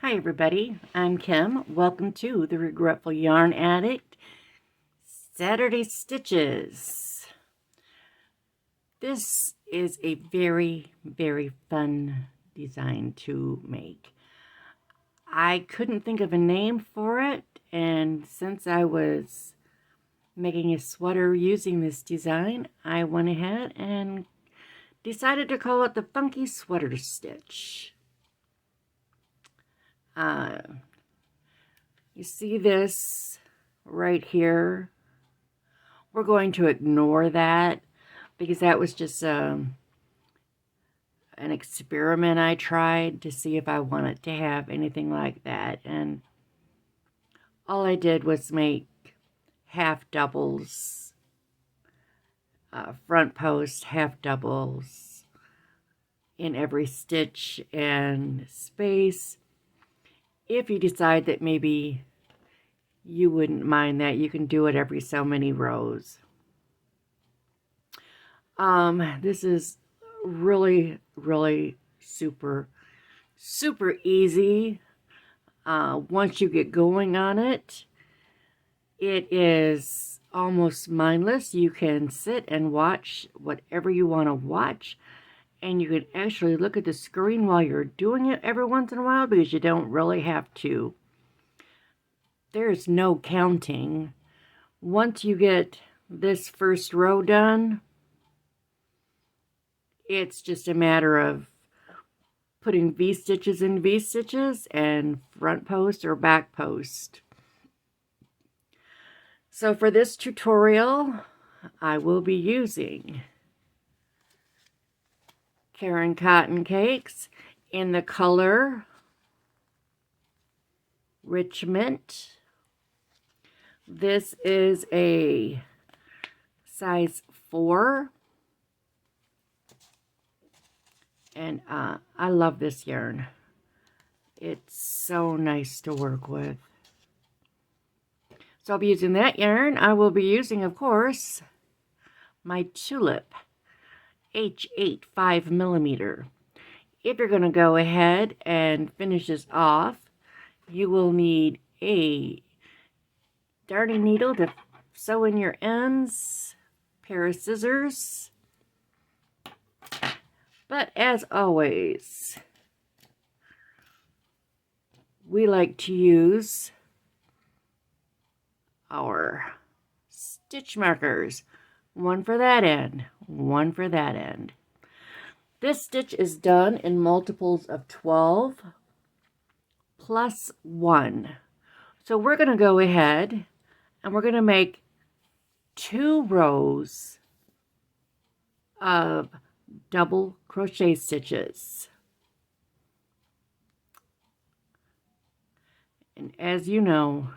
Hi everybody, I'm Kim. Welcome to the Regretful Yarn Addict Saturday Stitches. This is a very, very fun design to make. I couldn't think of a name for it, and since I was making a sweater using this design, I went ahead and decided to call it the Funky Sweater Stitch. You see this right here? We're going to ignore that because that was just an experiment I tried to see if I wanted to have anything like that. And all I did was make half doubles, front post, half doubles in every stitch and space. If you decide that maybe you wouldn't mind that, you can do it every so many rows. This is really, really super easy. Once you get going on it, it is almost mindless. You can sit and watch whatever you want to watch, and you can actually look at the screen while you're doing it every once in a while because you don't really have to. There's no counting. Once you get this first row done, it's just a matter of putting V-stitches in V-stitches and front post or back post. So for this tutorial, I will be using Caron Cotton Cakes in the color Rich Mint. This is a size 4. And I love this yarn. It's so nice to work with. So I'll be using that yarn. I will be using, of course, my Tulip H8 5mm. If you're going to go ahead and finish this off, you will need a darning needle to sew in your ends, pair of scissors. But as always, we like to use our stitch markers. One for that end, one for that end. This stitch is done in multiples of 12 plus 1. So we're going to go ahead and we're going to make 2 rows of double crochet stitches. And as you know,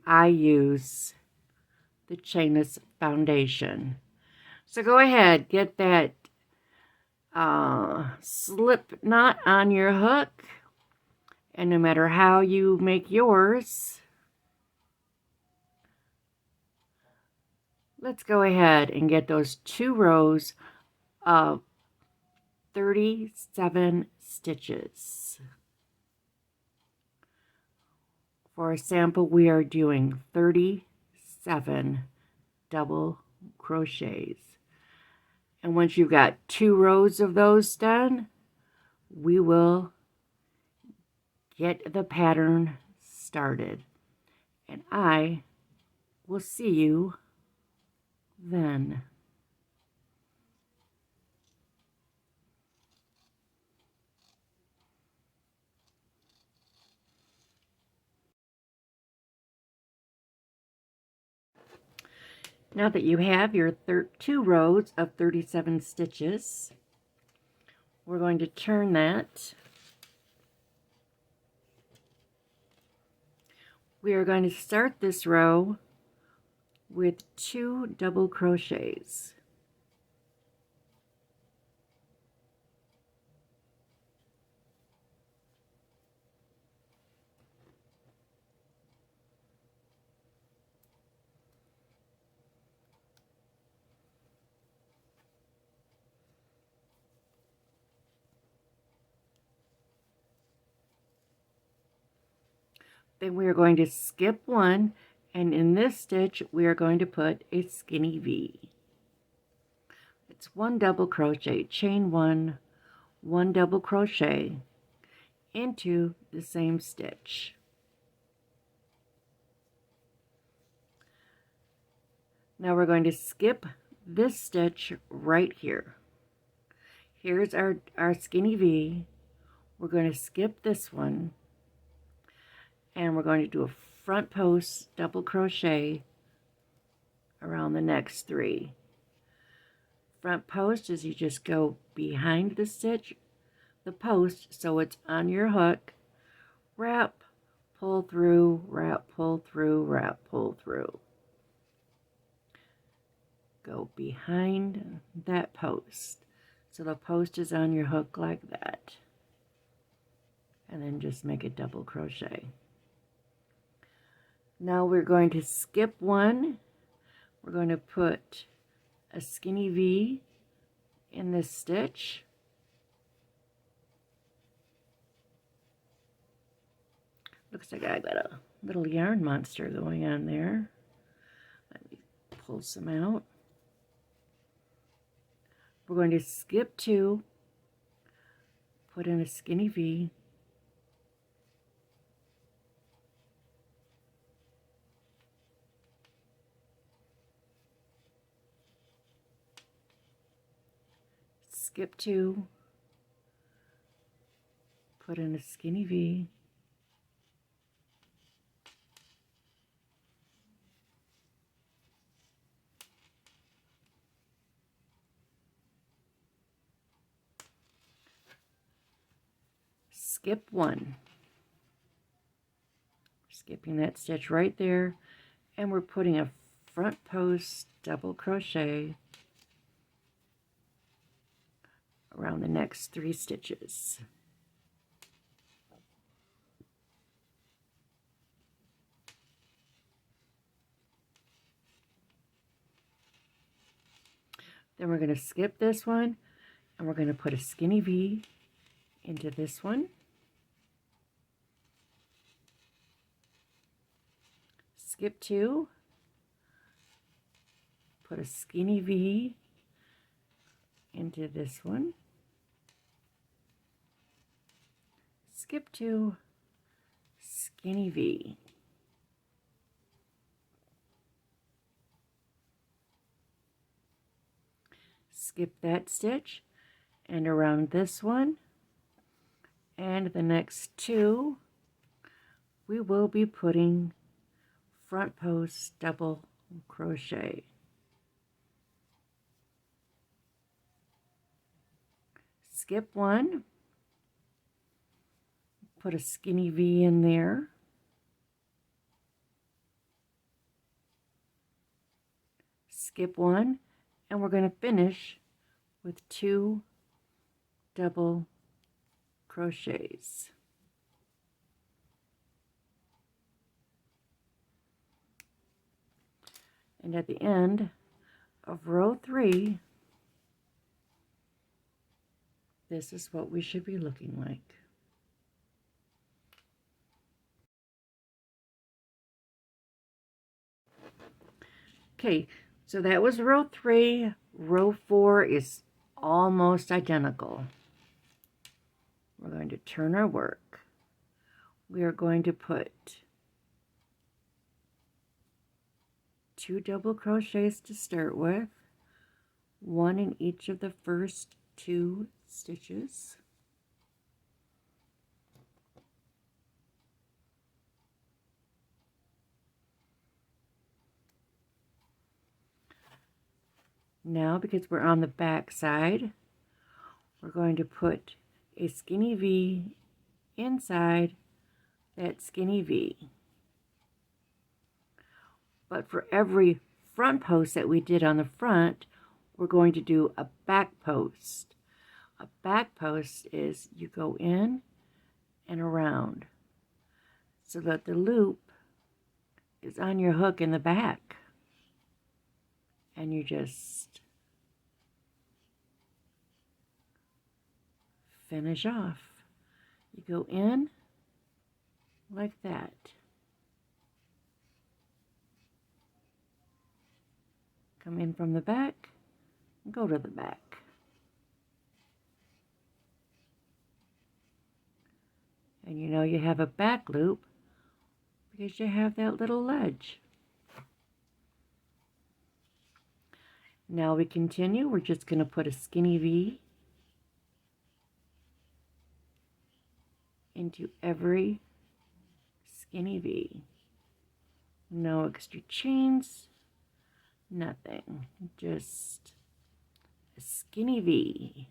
I use the Chainless Foundation. So go ahead, get that slip knot on your hook, and no matter how you make yours, let's go ahead and get those 2 rows of 37 stitches. For a sample, we are doing 37 double crochets. And once you've got 2 rows of those done, we will get the pattern started. And I will see you then. Now that you have your 2 rows of 37 stitches, we're going to turn that. We are going to start this row with 2 double crochets. Then we are going to skip one, and in this stitch we are going to put a skinny V. It's 1 double crochet, chain 1, 1 double crochet into the same stitch. Now we're going to skip this stitch right here. Here's our skinny V. We're going to skip this one, and we're going to do a front post double crochet around the next 3. Front post is you just go behind the stitch, the post, so it's on your hook, wrap, pull through, wrap, pull through, wrap, pull through. Go behind that post. So the post is on your hook like that. And then just make a double crochet. Now we're going to skip one. We're going to put a skinny V in this stitch. Looks like I got a little yarn monster going on there. Let me pull some out. We're going to skip 2, put in a skinny V, skip 2, put in a skinny V, skip 1, skipping that stitch right there, and we're putting a front post double crochet around the next 3 stitches. Then we're going to skip this one, and we're going to put a skinny V into this one. Skip 2, put a skinny V into this one. Skip 2, skinny V. Skip that stitch, and around this one and the next 2 we will be putting front post double crochet. Skip 1, put a skinny V in there, skip 1, and we're going to finish with 2 double crochets. And at the end of row 3, this is what we should be looking like. Okay, so that was row 3. Row 4 is almost identical. We're going to turn our work. We are going to put 2 double crochets to start with, 1 in each of the first 2 stitches. Now, because we're on the back side, we're going to put a skinny V inside that skinny V. But for every front post that we did on the front, we're going to do a back post. A back post is you go in and around so that the loop is on your hook in the back. And you just finish off. You go in like that. Come in from the back, go to the back. And you know you have a back loop because you have that little ledge. Now we continue. We're just going to put a skinny V into every skinny V. No extra chains, nothing. Just a skinny V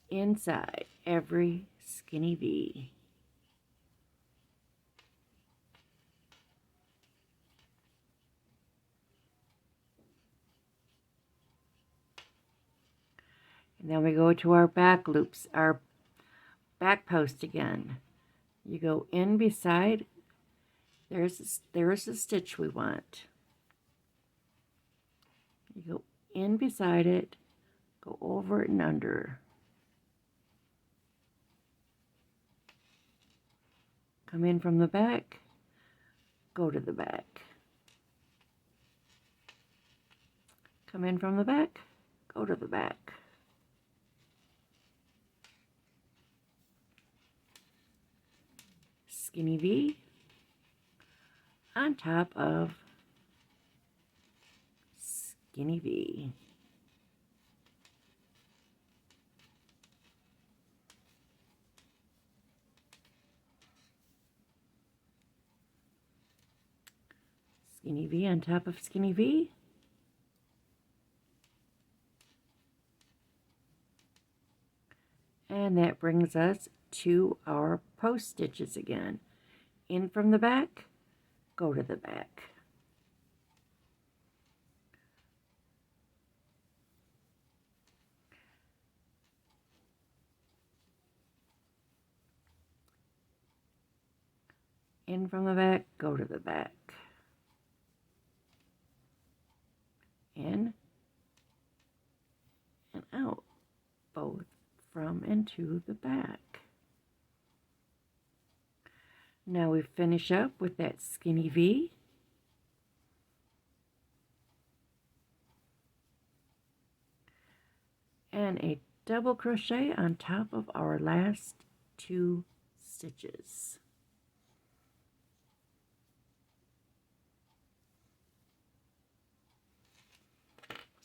inside every skinny V. And then we go to our back loops, our back post again. You go in beside, there's the stitch we want. You go in beside it, go over it and under. Come in from the back, go to the back. Come in from the back, go to the back. Skinny V on top of skinny V. Skinny V on top of skinny V. And that brings us to our post stitches again. In from the back, go to the back. In from the back, go to the back. In and out, both from and to the back. Now we finish up with that skinny V. And a double crochet on top of our last 2 stitches.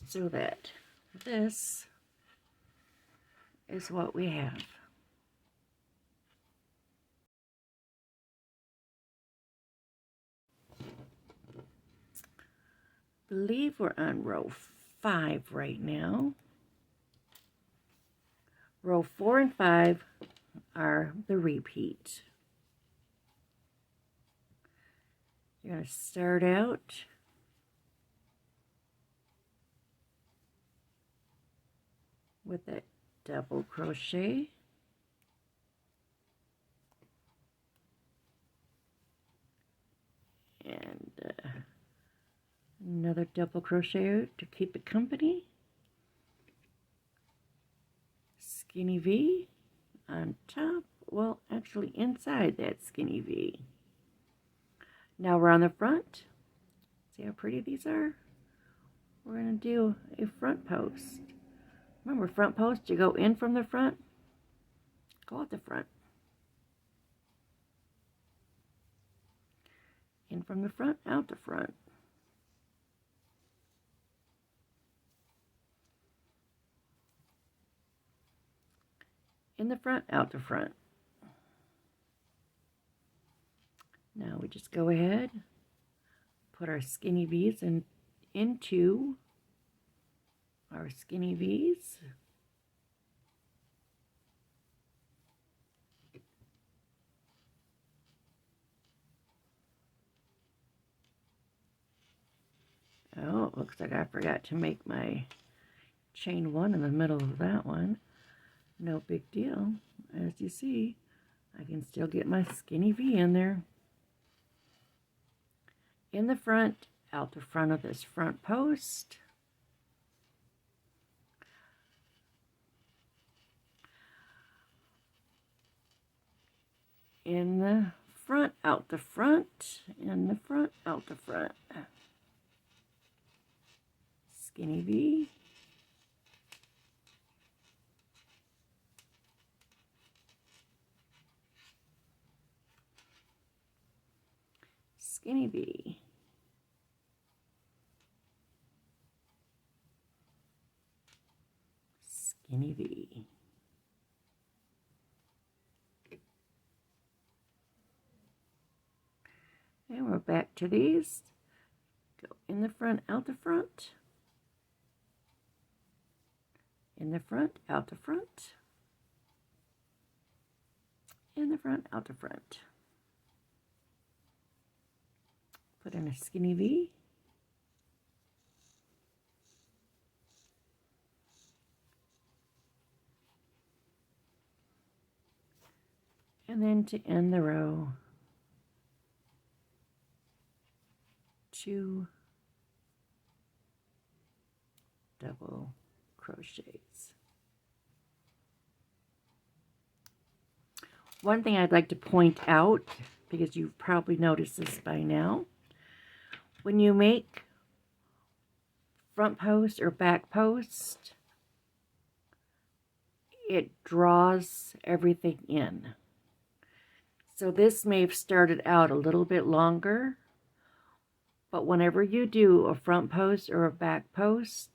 So that this is what we have. I believe we're on row 5 right now. Row 4 and 5 are the repeat. You're going to start out with that double crochet, and another double crochet to keep it company. Skinny V on top, well, actually inside that skinny V. Now we're on the front. See how pretty these are? We're going to do a front post. Remember, front post, you go in from the front, go out the front. In from the front, out the front. In the front, out the front. Now we just go ahead, put our skinny V's into our skinny V's. Oh, it looks like I forgot to make my chain 1 in the middle of that one. No big deal. As you see, I can still get my skinny V in there. In the front, out the front of this front post. In the front, out the front. In the front, out the front. skinny V, skinny V, skinny V. And we're back to these. Go in the front, out the front. In the front, out the front. In the front, out the front. Put in a skinny V. And then to end the row, 2 double crochets. One thing I'd like to point out, because you've probably noticed this by now, when you make front post or back post, it draws everything in. So this may have started out a little bit longer, but whenever you do a front post or a back post,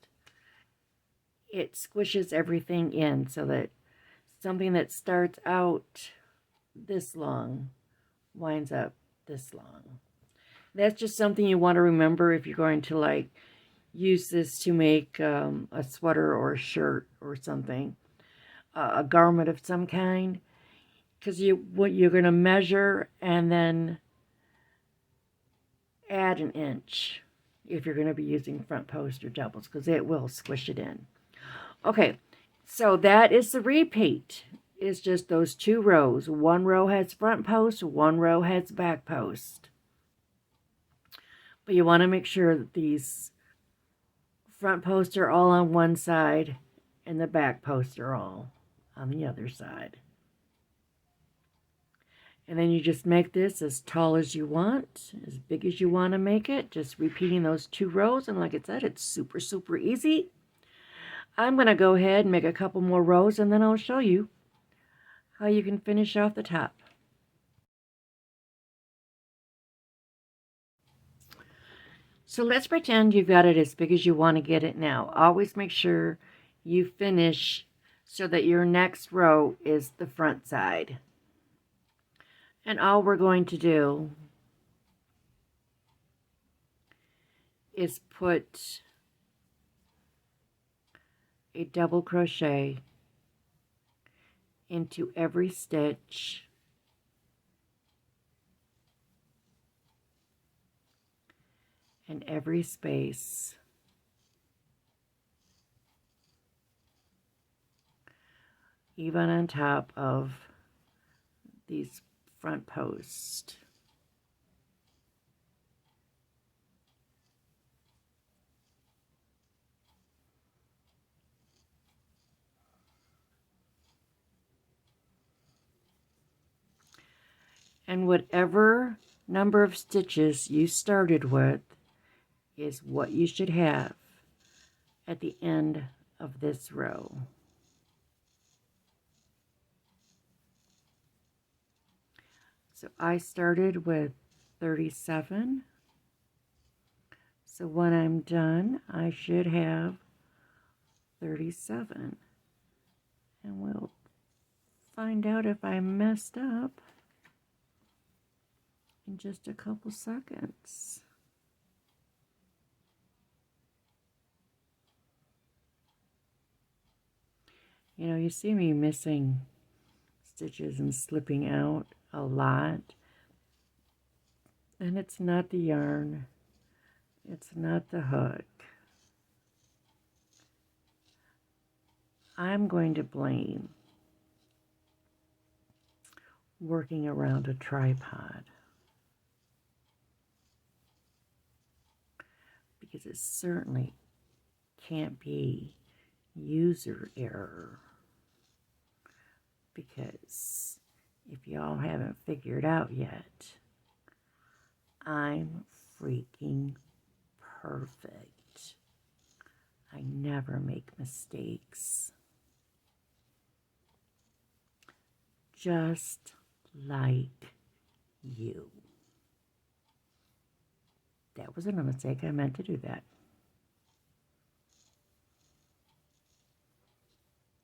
it squishes everything in so that something that starts out this long winds up this long. That's just something you want to remember if you're going to like use this to make a sweater or a shirt or something, a garment of some kind, because you're going to measure and then add an inch if you're going to be using front post or doubles, because it will squish it in. Okay, so that is the repeat. It's just those 2 rows. One row has front post, one row has back post. But you want to make sure that these front posts are all on one side and the back posts are all on the other side. And then you just make this as tall as you want, as big as you want to make it, just repeating those 2 rows. And like I said, it's super, super easy. I'm going to go ahead and make a couple more rows, and then I'll show you how you can finish off the top. So let's pretend you've got it as big as you want to get it now. Always make sure you finish so that your next row is the front side. And all we're going to do is put a double crochet into every stitch and every space, even on top of these front posts. And whatever number of stitches you started with is what you should have at the end of this row. So I started with 37. So when I'm done, I should have 37. And we'll find out if I messed up in just a couple seconds. You know, you see me missing stitches and slipping out a lot. And it's not the yarn. It's not the hook. I'm going to blame working around a tripod, because it certainly can't be user error, because if y'all haven't figured out yet, I'm freaking perfect. I never make mistakes. Just like you. That wasn't a mistake. I meant to do that.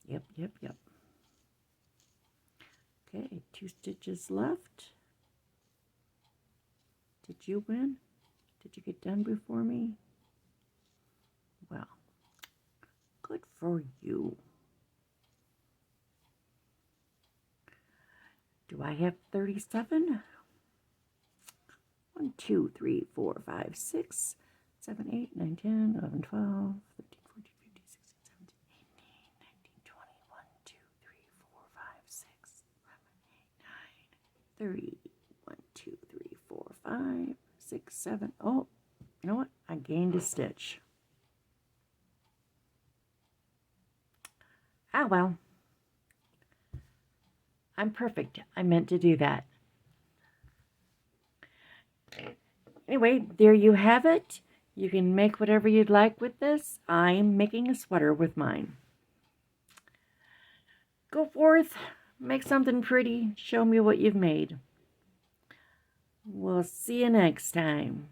Yep, yep, yep. Okay, 2 stitches left. Did you win? Did you get done before me? Well, good for you. Do I have 37? 1, 2, 3, 4, 5, 6, 7, 8, 9, 10, 11, 12, 13, 14, 15, 16, 17, 18, 19, 20, 1, 2, 3, 4, 5, 6, 7, 8, 9, 30, 1, 2, 3, 4, 5, 6, 7. Oh, you know what? I gained a stitch. Ah, well. I'm perfect. I meant to do that. Anyway, there you have it. You can make whatever you'd like with this. I'm making a sweater with mine. Go forth, make something pretty, show me what you've made. We'll see you next time.